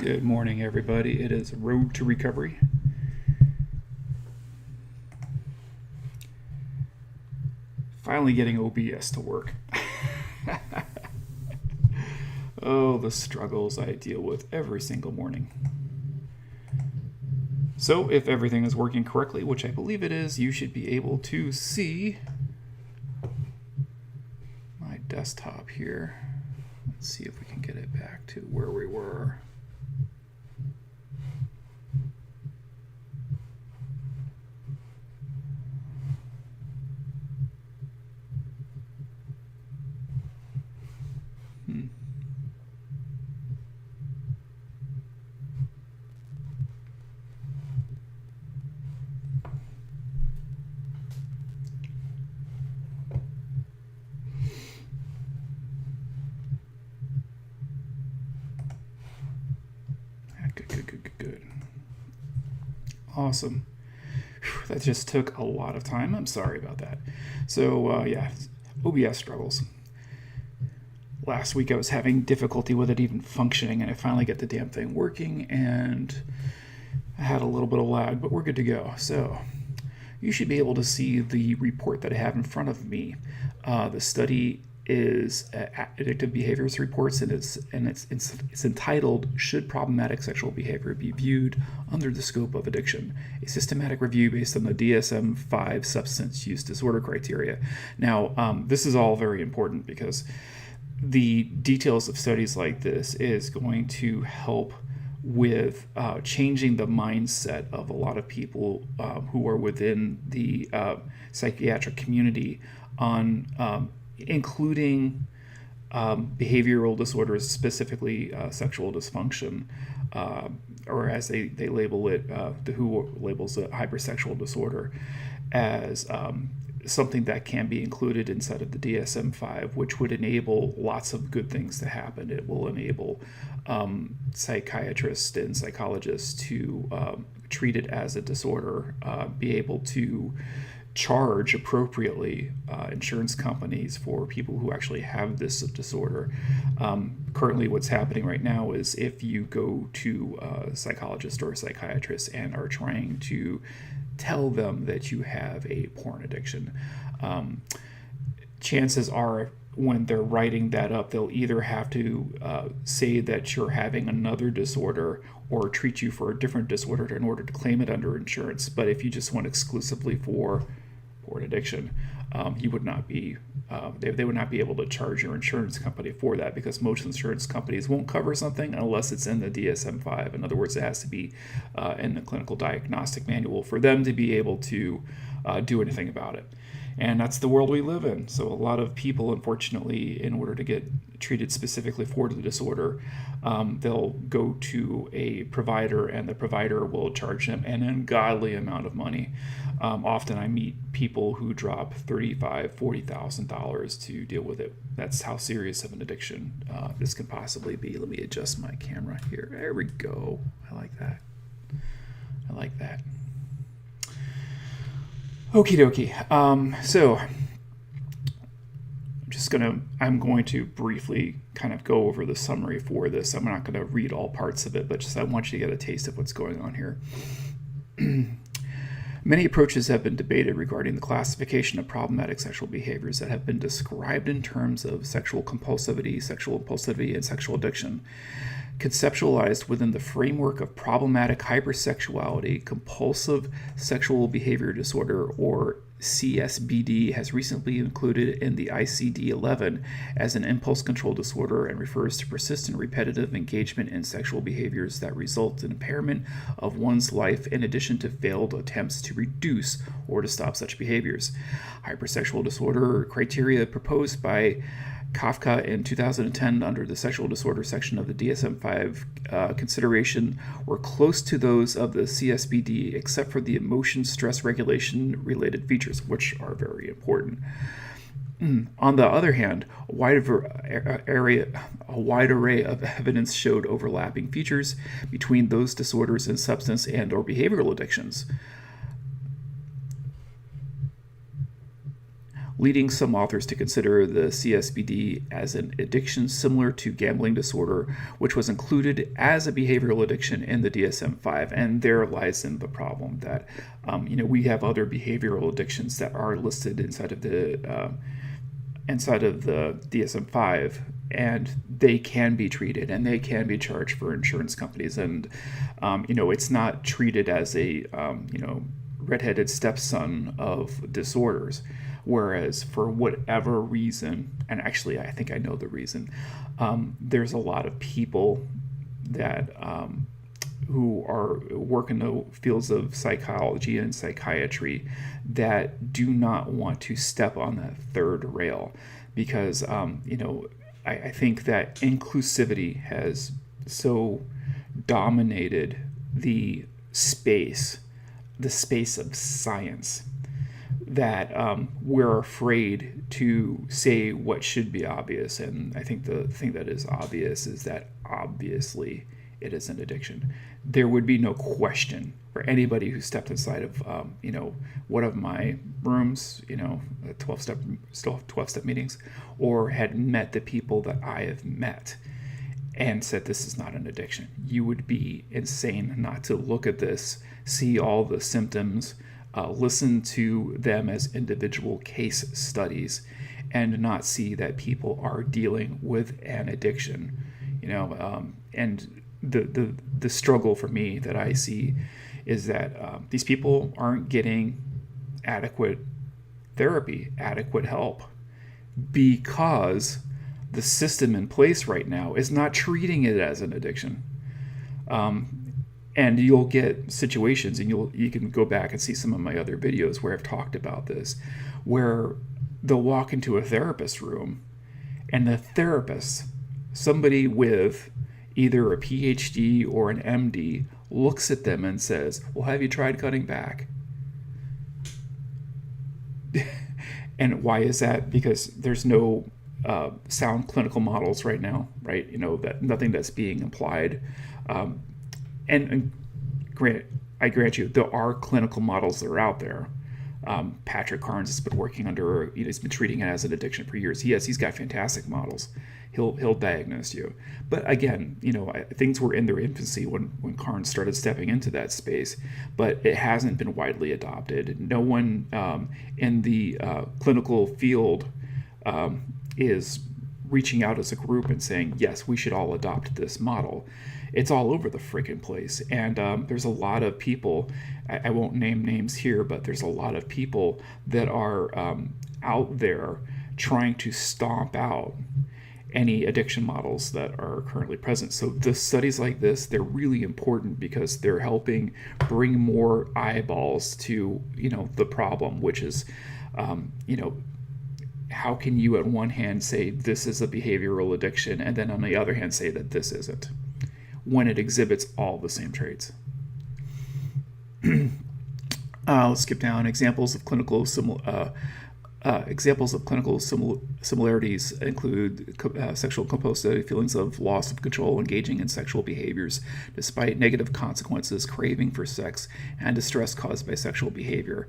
Good morning, everybody. It is Road to Recovery. Finally getting OBS to work. Oh, the struggles I deal with every single morning. So, if everything is working correctly, which I believe it is, you should be able to see my desktop here. Let's see if we can get it back to where we were. Good. Awesome. That just took a lot of time. I'm sorry about that. So, yeah, OBS struggles. Last week I was having difficulty with it even functioning, and I finally got the damn thing working, and I had a little bit of lag, but we're good to go. So, you should be able to see the report that I have in front of me. The study is Addictive Behaviors Reports, and it's entitled "Should Problematic Sexual Behavior Be Viewed Under the Scope of Addiction? A Systematic Review Based on the DSM-5 Substance Use Disorder Criteria." Now, this is all very important because the details of studies like this is going to help with changing the mindset of a lot of people who are within the psychiatric community on including behavioral disorders, specifically sexual dysfunction, or as they label it, the WHO labels it hypersexual disorder, as something that can be included inside of the DSM-5, which would enable lots of good things to happen. It will enable psychiatrists and psychologists to treat it as a disorder, be able to charge appropriately insurance companies for people who actually have this disorder. Currently, what's happening right now is if you go to a psychologist or a psychiatrist and are trying to tell them that you have a porn addiction, chances are when they're writing that up, they'll either have to say that you're having another disorder or treat you for a different disorder in order to claim it under insurance. But if you just went exclusively for porn addiction, you would not be they would not be able to charge your insurance company for that, because most insurance companies won't cover something unless it's in the DSM-5. In other words, it has to be in the clinical diagnostic manual for them to be able to do anything about it. And that's the world we live in. So a lot of people, unfortunately, in order to get treated specifically for the disorder, they'll go to a provider, and the provider will charge them an ungodly amount of money. Often I meet people who drop $35,000, $40,000 to deal with it. That's how serious of an addiction this can possibly be. Let me adjust my camera here. There we go. I like that. I like that. Okie dokie. So I'm going to briefly kind of go over the summary for this. I'm not going to read all parts of it, but just I want you to get a taste of what's going on here. Many approaches have been debated regarding the classification of problematic sexual behaviors that have been described in terms of sexual compulsivity, and sexual addiction. Conceptualized within the framework of problematic hypersexuality, compulsive sexual behavior disorder, or CSBD, has recently been included in the ICD-11 as an impulse control disorder and refers to persistent repetitive engagement in sexual behaviors that result in impairment of one's life, in addition to failed attempts to reduce or to stop such behaviors. Hypersexual disorder criteria proposed by Kafka in 2010 under the sexual disorder section of the DSM-5 consideration were close to those of the CSBD, except for the emotion stress regulation related features, which are very important. On the other hand, a wide array of evidence showed overlapping features between those disorders and substance and or behavioral addictions. leading some authors to consider the CSBD as an addiction similar to gambling disorder, which was included as a behavioral addiction in the DSM-5. And there lies in the problem that, we have other behavioral addictions that are listed inside of the DSM-5, and they can be treated and they can be charged for insurance companies. And, it's not treated as a, redheaded stepson of disorders. Whereas for whatever reason, and actually I think I know the reason, there's a lot of people that who work in the fields of psychology and psychiatry that do not want to step on that third rail, because I think that inclusivity has so dominated the space of science that we're afraid to say what should be obvious. And I think the thing that is obvious is that obviously it is an addiction. There would be no question for anybody who stepped inside of one of my rooms, 12-step meetings, or had met the people that I have met and said this is not an addiction. You would be insane not to look at this, see all the symptoms, listen to them as individual case studies, and not see that people are dealing with an addiction. And the struggle for me that I see is that these people aren't getting adequate therapy, adequate help, because the system in place right now is not treating it as an addiction. And you'll get situations, and you can go back and see some of my other videos where I've talked about this, where they'll walk into a therapist room, and the therapist, somebody with either a PhD or an MD, looks at them and says, well, have you tried cutting back? And why is that? Because there's no sound clinical models right now, right? That nothing that's being applied. And I grant you, there are clinical models that are out there. Patrick Carnes has been working under, he's been treating it as an addiction for years. He's got fantastic models. He'll diagnose you. But again, things were in their infancy when Carnes started stepping into that space, but it hasn't been widely adopted. No one in the clinical field is reaching out as a group and saying, yes, we should all adopt this model. It's all over the freaking place. And there's a lot of people, I won't name names here, but there's a lot of people that are out there trying to stomp out any addiction models that are currently present. So the studies like this, they're really important because they're helping bring more eyeballs to, the problem, which is, how can you on one hand say this is a behavioral addiction and then on the other hand say that this isn't, when it exhibits all the same traits? Let's skip down. Examples of clinical similarities include sexual compulsivity, feelings of loss of control, engaging in sexual behaviors despite negative consequences, craving for sex, and distress caused by sexual behavior.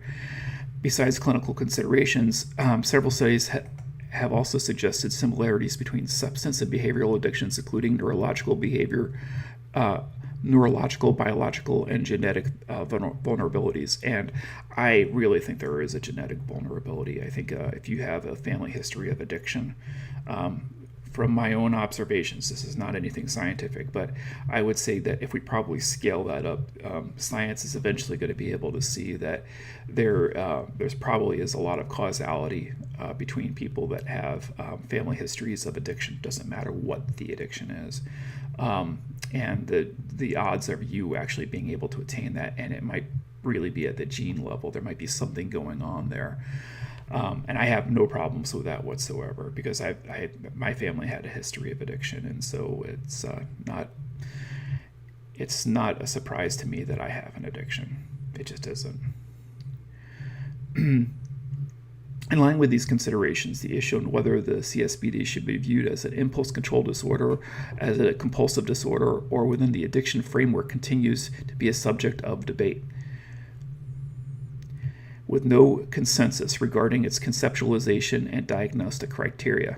Besides clinical considerations, several studies have also suggested similarities between substance and behavioral addictions, including neurological, biological, and genetic vulnerabilities. And I really think there is a genetic vulnerability. I think if you have a family history of addiction, from my own observations, this is not anything scientific, but I would say that if we probably scale that up, science is eventually going to be able to see that there's probably is a lot of causality between people that have family histories of addiction. Doesn't matter what the addiction is. And the odds of you actually being able to attain that, and it might really be at the gene level. There might be something going on there. And I have no problems with that whatsoever, because my family had a history of addiction, and so it's not a surprise to me that I have an addiction. It just isn't. In line with these considerations, the issue on whether the CSBD should be viewed as an impulse control disorder, as a compulsive disorder, or within the addiction framework continues to be a subject of debate. with no consensus regarding its conceptualization and diagnostic criteria.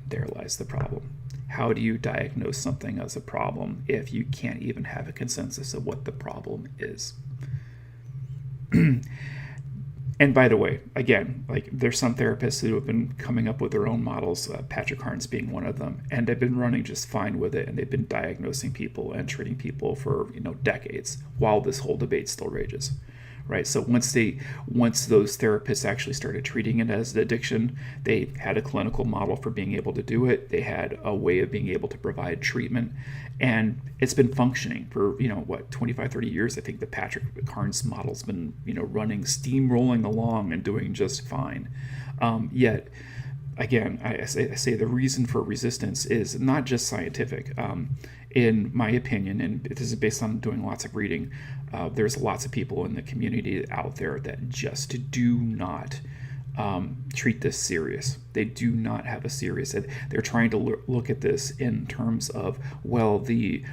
There lies the problem. How do you diagnose something as a problem if you can't even have a consensus of what the problem is? And by the way, again, like there's some therapists who have been coming up with their own models, Patrick Carnes being one of them, and they've been running just fine with it, and they've been diagnosing people and treating people for decades while this whole debate still rages. Right. So once those therapists actually started treating it as an addiction, they had a clinical model for being able to do it. They had a way of being able to provide treatment, and it's been functioning for 25, 30 years. I think the Patrick Carnes model's been running, steamrolling along and doing just fine. Yet again, I say the reason for resistance is not just scientific. In my opinion, and this is based on doing lots of reading, there's lots of people in the community out there that just do not treat this serious. They do not have a serious. They're trying to look at this in terms of, well, the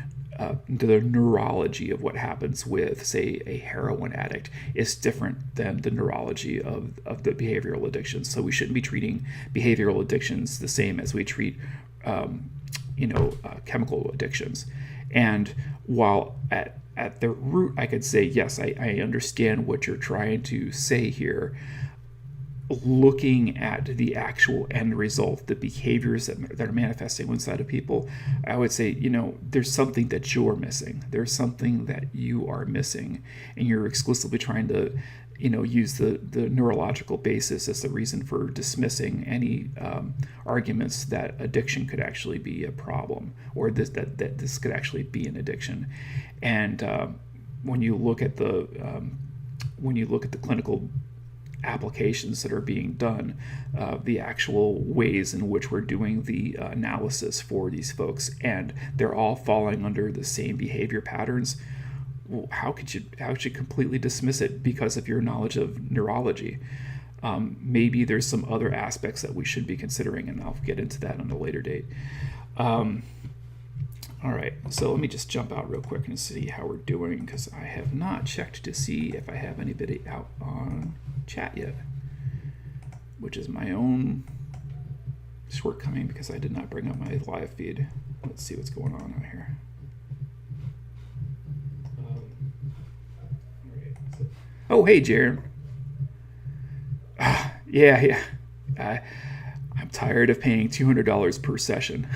neurology of what happens with, say, a heroin addict is different than the neurology of the behavioral addictions. So we shouldn't be treating behavioral addictions the same as we treat chemical addictions. And while at the root, I could say, yes, I understand what you're trying to say here. Looking at the actual end result, the behaviors that are manifesting inside of people, I would say, there's something that you're missing. There's something that you are missing, and you're exclusively trying to, use the neurological basis as the reason for dismissing any arguments that addiction could actually be a problem, or that this could actually be an addiction. And when you look at the clinical applications that are being done, the actual ways in which we're doing the analysis for these folks, and they're all falling under the same behavior patterns. Well, how could you completely dismiss it because of your knowledge of neurology? Maybe there's some other aspects that we should be considering, and I'll get into that on a later date. All right, so let me just jump out real quick and see how we're doing, because I have not checked to see if I have anybody out on chat yet, which is my own shortcoming because I did not bring up my live feed. Let's see what's going on out here. Oh, hey, Jaron. Yeah. I'm tired of paying $200 per session.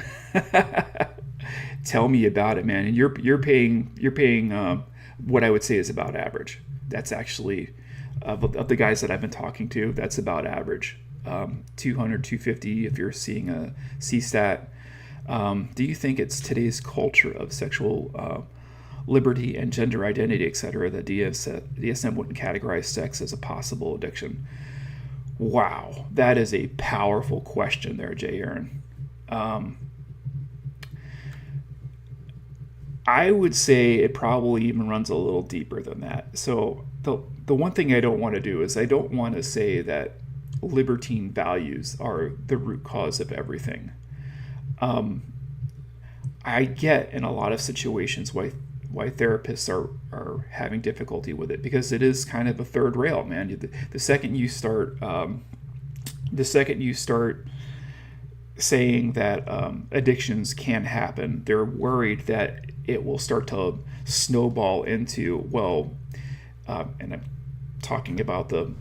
Tell me about it, man. And you're paying what I would say is about average. That's actually of the guys that I've been talking to, that's about average. 200, 250 if you're seeing a CSAT. Do you think it's today's culture of sexual liberty and gender identity, etc., that DSM wouldn't categorize sex as a possible addiction? Wow, that is a powerful question there, Jay Aaron. I would say it probably even runs a little deeper than that. So the one thing I don't want to do is I don't want to say that libertine values are the root cause of everything. I get in a lot of situations why therapists are having difficulty with it, because it is kind of a third rail, man. The second you start saying that addictions can happen, they're worried that it will start to snowball into, and I'm talking about the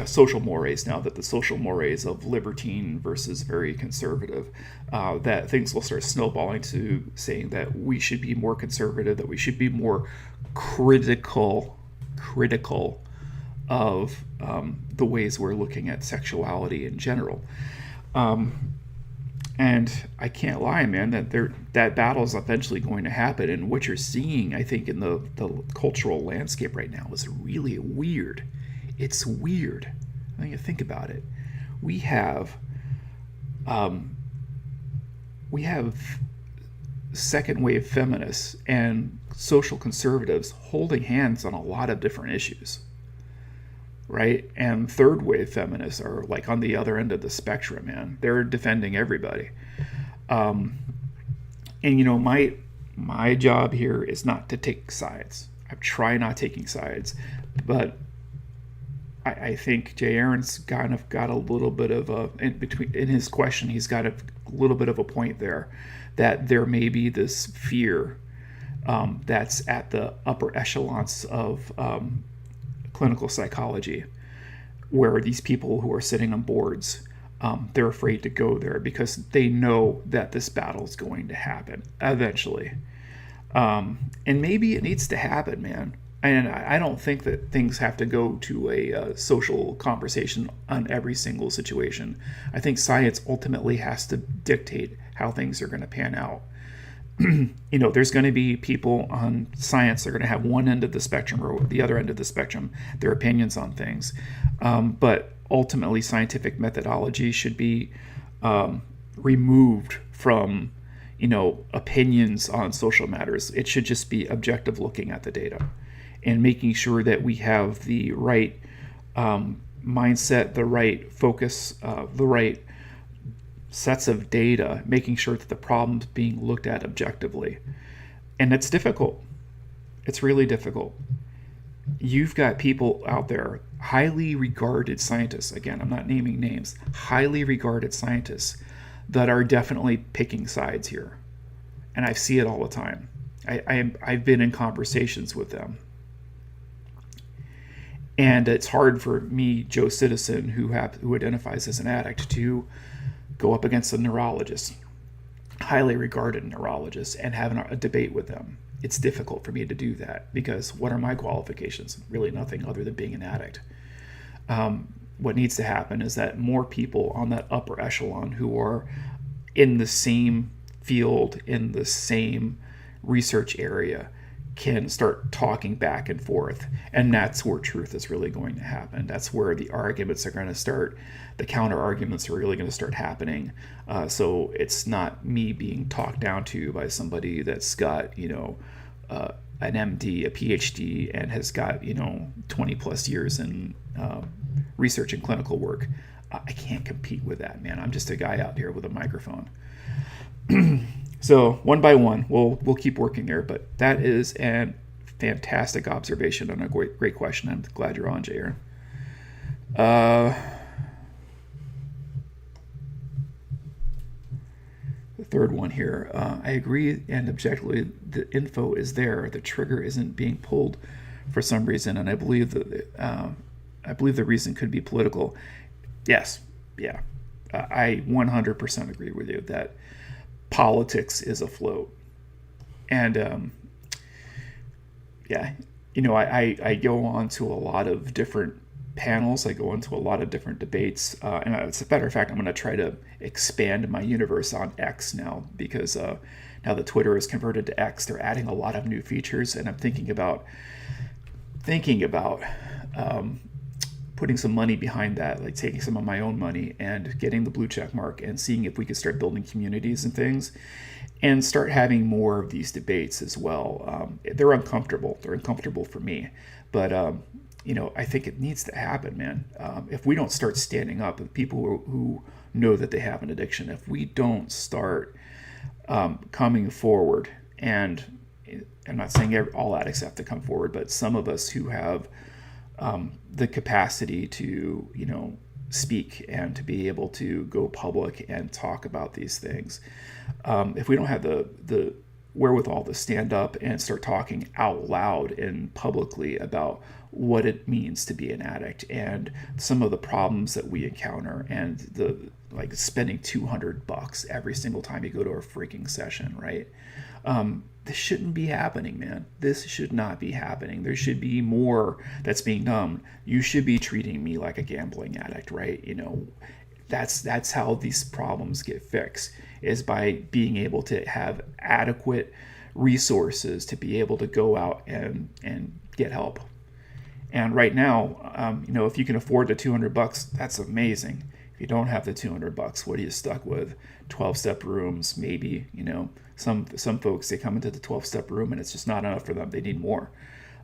social mores now, that the social mores of libertine versus very conservative, that things will start snowballing to saying that we should be more conservative, that we should be more critical of the ways we're looking at sexuality in general. And I can't lie, man, that battle is eventually going to happen. And what you're seeing, I think, in the cultural landscape right now is really weird. It's weird. I mean, think about it. We have second wave feminists and social conservatives holding hands on a lot of different issues, right? And third wave feminists are like on the other end of the spectrum, man. They're defending everybody. And my job here is not to take sides. I try not taking sides, but I think Jay Aaron's kind of got a little bit of a in his question. He's got a little bit of a point there, that there may be this fear that's at the upper echelons of clinical psychology, where these people who are sitting on boards, they're afraid to go there because they know that this battle is going to happen eventually. And maybe it needs to happen, man. And I don't think that things have to go to a social conversation on every single situation. I think science ultimately has to dictate how things are going to pan out. There's going to be people on science that are going to have one end of the spectrum or the other end of the spectrum, their opinions on things. But ultimately, scientific methodology should be removed from, opinions on social matters. It should just be objective looking at the data and making sure that we have the right mindset, the right focus, the right sets of data, making sure that the problem's being looked at objectively. And it's difficult. It's really difficult. You've got people out there, highly regarded scientists, again, I'm not naming names, highly regarded scientists that are definitely picking sides here. And I see it all the time. I've been in conversations with them. And it's hard for me, Joe Citizen, who identifies as an addict, to go up against a neurologist, highly regarded neurologist, and have a debate with them. It's difficult for me to do that because what are my qualifications? Really nothing other than being an addict. What needs to happen is that more people on that upper echelon who are in the same field, in the same research area, can start talking back and forth. And that's where truth is really going to happen. That's where the arguments are going to start. The counter arguments are really going to start happening. So it's not me being talked down to by somebody that's got, an MD, a PhD, and has got, 20 plus years in research and clinical work. I can't compete with that, man. I'm just a guy out here with a microphone. So one by one, we'll keep working there. But that is a fantastic observation and a great question. I'm glad you're on, Jay. The third one here. I agree, and objectively, the info is there. The trigger isn't being pulled for some reason, and I believe the reason could be political. Yes, yeah, I 100% agree with you that politics is afloat. And I go on to a lot of different panels. I go into a lot of different debates. And as a matter of fact, I'm going to try to expand my universe on X now because now that Twitter is converted to X, they're adding a lot of new features. And I'm thinking about putting some money behind that, like taking some of my own money and getting the blue check mark and seeing if we could start building communities and things and start having more of these debates as well. They're uncomfortable. They're uncomfortable for me. But, I think it needs to happen, man. If we don't start standing up with people who know that they have an addiction, if we don't start coming forward, and I'm not saying all addicts have to come forward, but some of us who have the capacity to, speak and to be able to go public and talk about these things. If we don't have the wherewithal to stand up and start talking out loud and publicly about what it means to be an addict and some of the problems that we encounter and like spending $200 every single time you go to a freaking session, right? This shouldn't be happening, man. This should not be happening. There should be more that's being done. You should be treating me like a gambling addict, right? That's how these problems get fixed, is by being able to have adequate resources to be able to go out and get help. And right now, if you can afford the $200, that's amazing. If you don't have the $200, what are you stuck with? 12-step rooms, maybe. Some folks, they come into the 12-step room and it's just not enough for them. They need more.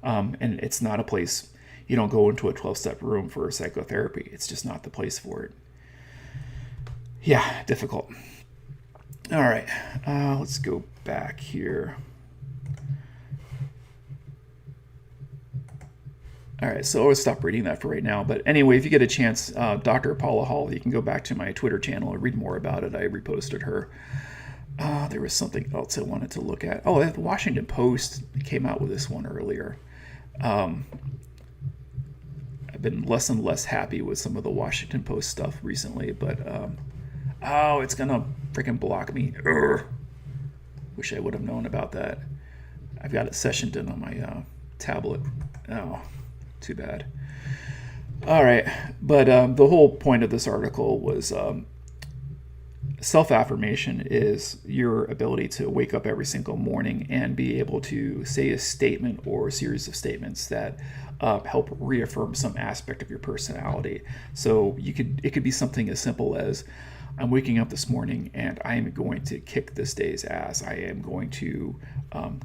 And it's not a place. You don't go into a 12-step room for psychotherapy. It's just not the place for it. Yeah, difficult. All right, let's go back here. All right, so I'll stop reading that for right now. But anyway, if you get a chance, Dr. Paula Hall, you can go back to my Twitter channel and read more about it. I reposted her. There was something else I wanted to look at. Oh, the Washington Post came out with this one earlier. I've been less and less happy with some of the Washington Post stuff recently, but oh, it's gonna freaking block me. Urgh. Wish I would have known about that. I've got it sessioned in on my tablet. Oh, too bad. All right, but the whole point of this article was self-affirmation is your ability to wake up every single morning and be able to say a statement or a series of statements that help reaffirm some aspect of your personality. So it could be something as simple as, I'm waking up this morning and I am going to kick this day's ass. I am going to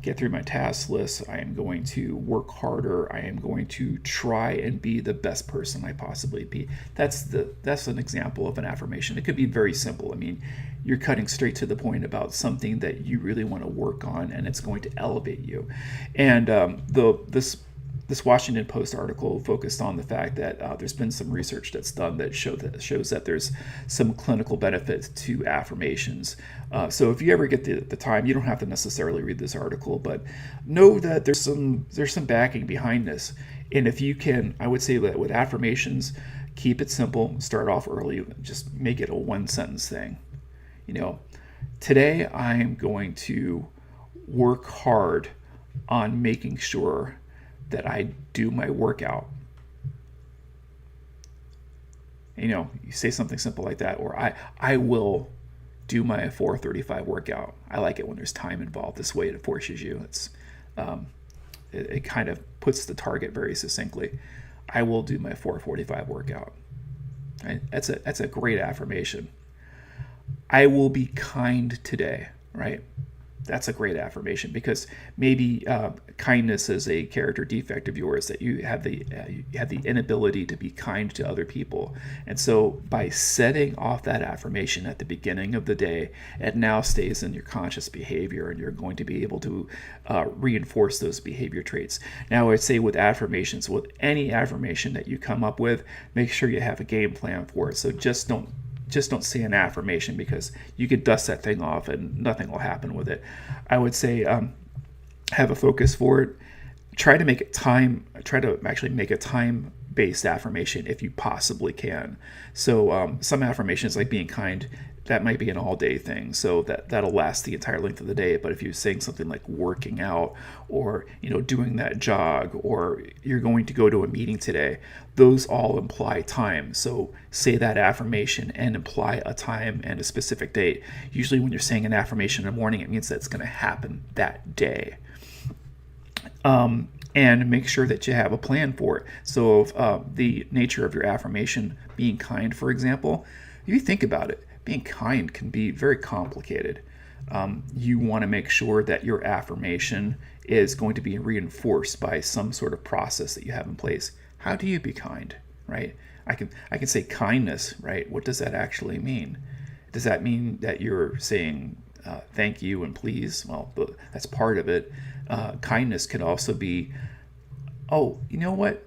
get through my task list. I am going to work harder. I am going to try and be the best person I possibly be. That's an example of an affirmation. It could be very simple. I mean, you're cutting straight to the point about something that you really want to work on, and it's going to elevate you. And this Washington Post article focused on the fact that there's been some research that's done that shows that there's some clinical benefit to affirmations. So if you ever get the time, you don't have to necessarily read this article, but know that there's some backing behind this. And if you can, I would say that with affirmations, keep it simple, start off early, just make it a one sentence thing. Today I am going to work hard on making sure that I do my workout. You say something simple like that, or I will do my 4:35 workout. I like it when there's time involved. This way it forces you. It kind of puts the target very succinctly. I will do my 4:45 workout. Right? That's a great affirmation. I will be kind today, right? That's a great affirmation, because maybe kindness is a character defect of yours, that you have the inability to be kind to other people. And so by setting off that affirmation at the beginning of the day, it now stays in your conscious behavior, and you're going to be able to reinforce those behavior traits. Now, I'd say with affirmations, with any affirmation that you come up with, make sure you have a game plan for it. So just don't say an affirmation, because you could dust that thing off and nothing will happen with it. I would say have a focus for it. Try to actually make a time-based affirmation if you possibly can. So some affirmations, like being kind, that might be an all-day thing, so that'll last the entire length of the day. But if you're saying something like working out, or doing that jog, or you're going to go to a meeting today, those all imply time. So say that affirmation and imply a time and a specific date. Usually when you're saying an affirmation in the morning, it means that it's going to happen that day. And make sure that you have a plan for it. So the nature of your affirmation, being kind, for example, if you think about it, being kind can be very complicated. You want to make sure that your affirmation is going to be reinforced by some sort of process that you have in place. How do you be kind, right? I can say kindness, right? What does that actually mean? Does that mean that you're saying thank you and please? Well, that's part of it. Kindness can also be, oh, you know what?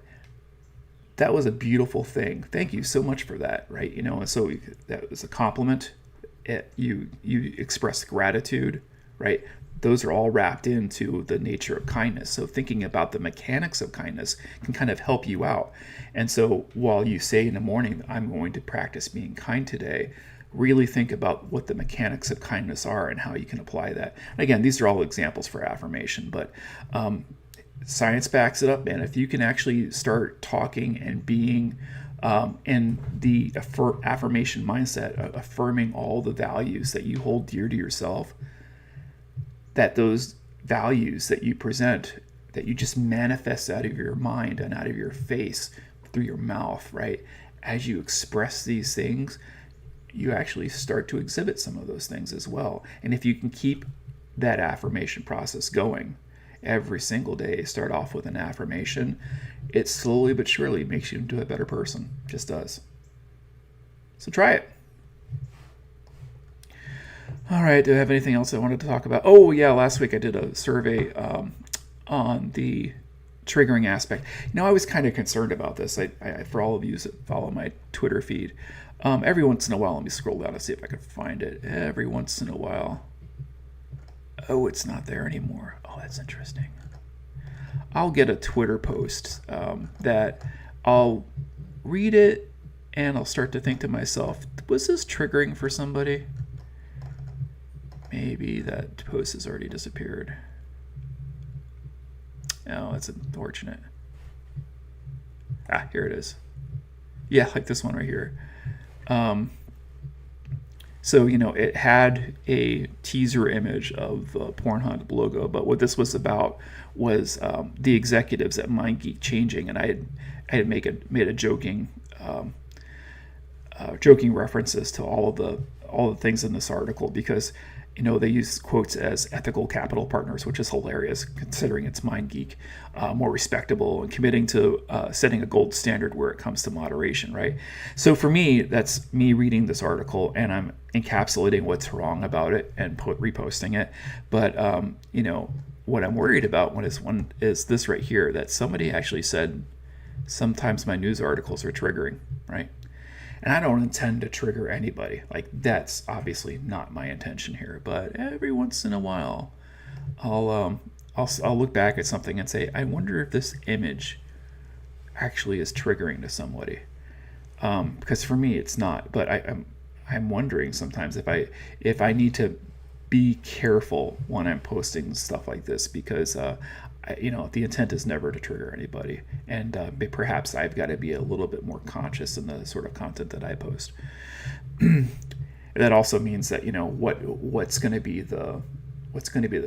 That was a beautiful thing. Thank you so much for that, right? And so that was a compliment. You express gratitude, right? Those are all wrapped into the nature of kindness. So thinking about the mechanics of kindness can kind of help you out. And so while you say in the morning, I'm going to practice being kind today, really think about what the mechanics of kindness are and how you can apply that. And again, these are all examples for affirmation, but science backs it up, man. If you can actually start talking and being in the affirmation mindset, affirming all the values that you hold dear to yourself, that those values that you present, that you just manifest out of your mind and out of your face through your mouth, right? As you express these things, you actually start to exhibit some of those things as well. And if you can keep that affirmation process going every single day, start off with an affirmation, it slowly but surely makes you into a better person. Just does. So try it. All right, do I have anything else I wanted to talk about? Oh yeah, last week I did a survey on the triggering aspect. I was kind of concerned about this. For all of you that follow my Twitter feed, every once in a while, let me scroll down and see if I can find it. Every once in a while, oh, it's not there anymore. Oh, that's interesting. I'll get a Twitter post that I'll read it and I'll start to think to myself, was this triggering for somebody? Maybe that post has already disappeared. Oh, that's unfortunate. Here it is. Yeah, like this one right here. So, it had a teaser image of the Pornhub logo, but what this was about was the executives at MindGeek changing, and I had made a joking references to all the things in this article, because they use quotes as ethical capital partners, which is hilarious considering it's MindGeek, more respectable and committing to setting a gold standard where it comes to moderation, right? So for me, that's me reading this article and I'm encapsulating what's wrong about it and reposting it. But what I'm worried about is this right here, that somebody actually said sometimes my news articles are triggering, right? And I don't intend to trigger anybody. Like, that's obviously not my intention here. But every once in a while, I'll look back at something and say, I wonder if this image actually is triggering to somebody. Because for me, it's not. But I'm wondering sometimes if I need to be careful when I'm posting stuff like this, because the intent is never to trigger anybody, and perhaps I've got to be a little bit more conscious in the sort of content that I post. That also means that what's going to be the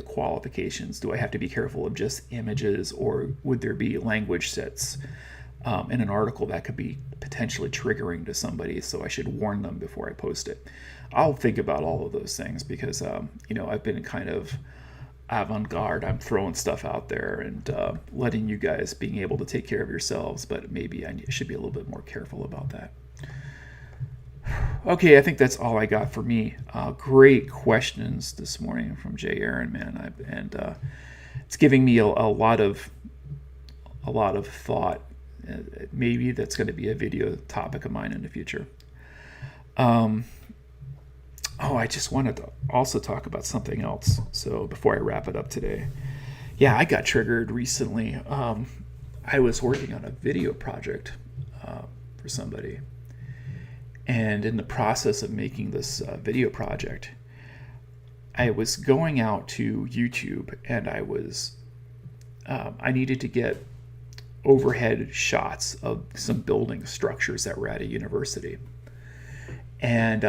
qualifications. Do I have to be careful of just images, or would there be language sets in an article that could be potentially triggering to somebody, so I should warn them before I post it? I'll think about all of those things, because I've been kind of avant-garde. I'm throwing stuff out there and letting you guys being able to take care of yourselves, but maybe I should be a little bit more careful about that. Okay, I think that's all I got for me. Great questions this morning from Jay Aaron, man, and it's giving me a lot of thought. Maybe that's going to be a video topic of mine in the future. I just wanted to also talk about something else. So before I wrap it up today, I got triggered recently. I was working on a video project for somebody. And in the process of making this video project, I was going out to YouTube, and I needed to get overhead shots of some building structures that were at a university. And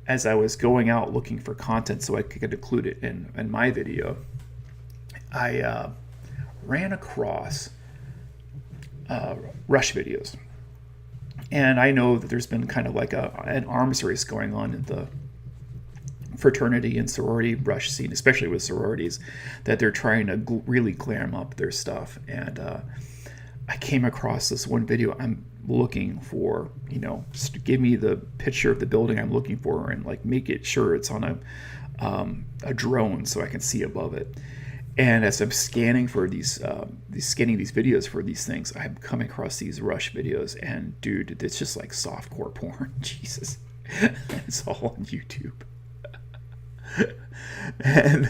as I was going out looking for content so I could include it in my video, I ran across Rush videos. And I know that there's been kind of like an arms race going on in the fraternity and sorority Rush scene, especially with sororities, that they're trying to really glam up their stuff. And I came across this one video. I'm looking for, give me the picture of the building I'm looking for, and like make it sure it's on a drone so I can see above it. And as I'm scanning for these videos for these things, I'm coming across these Rush videos, and dude, it's just like softcore porn. Jesus, it's all on YouTube. And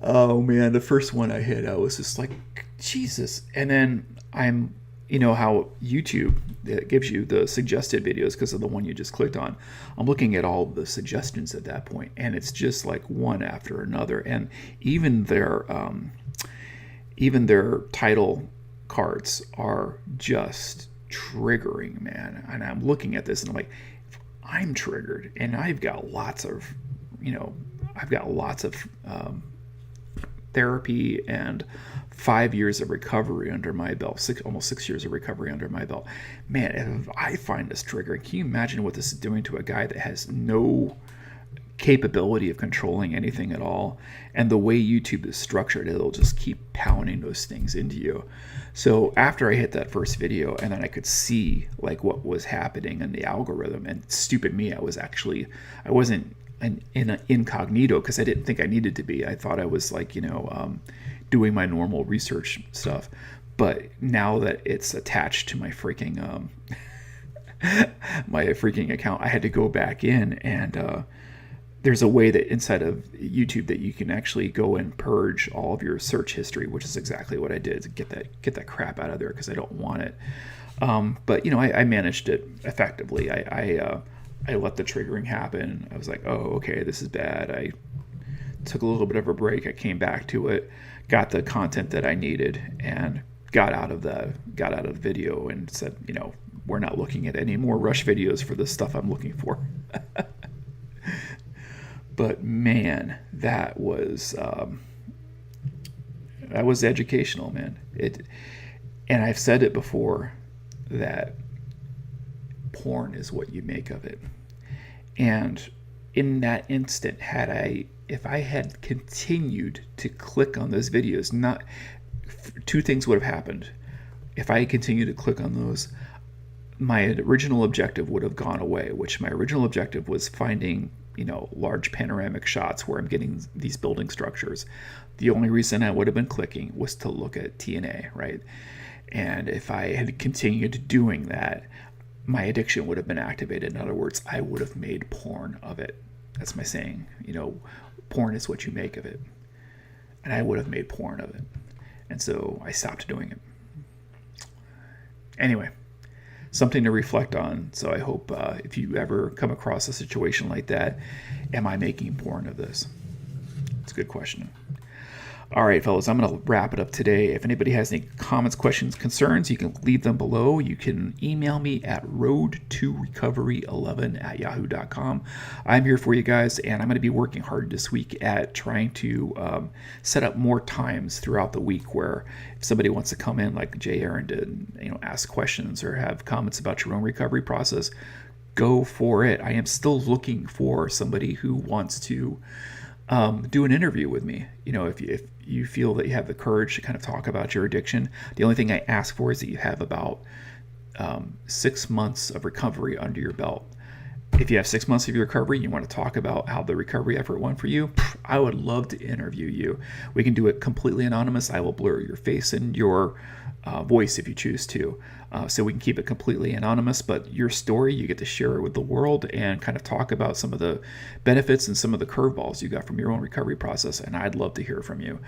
oh man, the first one I hit, I was just like, Jesus. And then I'm, how YouTube gives you the suggested videos because of the one you just clicked on. I'm looking at all the suggestions at that point, and it's just like one after another. And even their title cards are just triggering, man. And I'm looking at this and I'm like, I'm triggered, and I've got lots of therapy and 5 years of recovery under my belt, almost 6 years of recovery under my belt. Man, if I find this triggering, can you imagine what this is doing to a guy that has no capability of controlling anything at all? And the way YouTube is structured, it'll just keep pounding those things into you. So after I hit that first video, and then I could see like what was happening in the algorithm, and stupid me, I wasn't in an incognito because I didn't think I needed to be. I thought I was like, doing my normal research stuff. But now that it's attached to my freaking my freaking account, I had to go back in, and there's a way that inside of YouTube that you can actually go and purge all of your search history, which is exactly what I did to get that crap out of there because I don't want it. But I managed it effectively. I let the triggering happen. I was like, oh, okay, this is bad. I took a little bit of a break. I came back to it, got the content that I needed, and got out of the video and said, we're not looking at any more Rush videos for the stuff I'm looking for. But man, that was educational, man. And I've said it before that porn is what you make of it. And in that instant, if I had continued to click on those videos, two things would have happened. If I had continued to click on those, my original objective would have gone away, which my original objective was finding, large panoramic shots where I'm getting these building structures. The only reason I would have been clicking was to look at TNA, right? And if I had continued doing that, my addiction would have been activated. In other words, I would have made porn of it. That's my saying. Porn is what you make of it. And I would have made porn of it. And so I stopped doing it. Anyway, something to reflect on. So I hope if you ever come across a situation like that, am I making porn of this? It's a good question. All right, fellas, I'm going to wrap it up today. If anybody has any comments, questions, concerns, you can leave them below. You can email me at roadtorecovery11@yahoo.com. I'm here for you guys, and I'm going to be working hard this week at trying to set up more times throughout the week where if somebody wants to come in, like Jay Aaron did, ask questions or have comments about your own recovery process, go for it. I am still looking for somebody who wants to do an interview with me. If you feel that you have the courage to kind of talk about your addiction, the only thing I ask for is that you have about 6 months of recovery under your belt. If you have 6 months of your recovery, you want to talk about how the recovery effort went for you, I would love to interview you. We can do it completely anonymous. I will blur your face and your voice if you choose to. So we can keep it completely anonymous, but your story, you get to share it with the world and kind of talk about some of the benefits and some of the curveballs you got from your own recovery process, and I'd love to hear from you.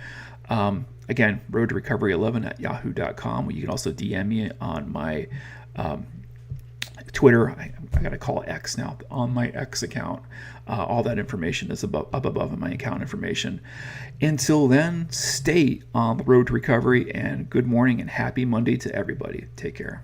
Again, roadtorecovery11@yahoo.com. You can also DM me on my Twitter. I got to call it X now. On my X account, all that information is up above in my account information. Until then, stay on the road to recovery, and good morning and happy Monday to everybody. Take care.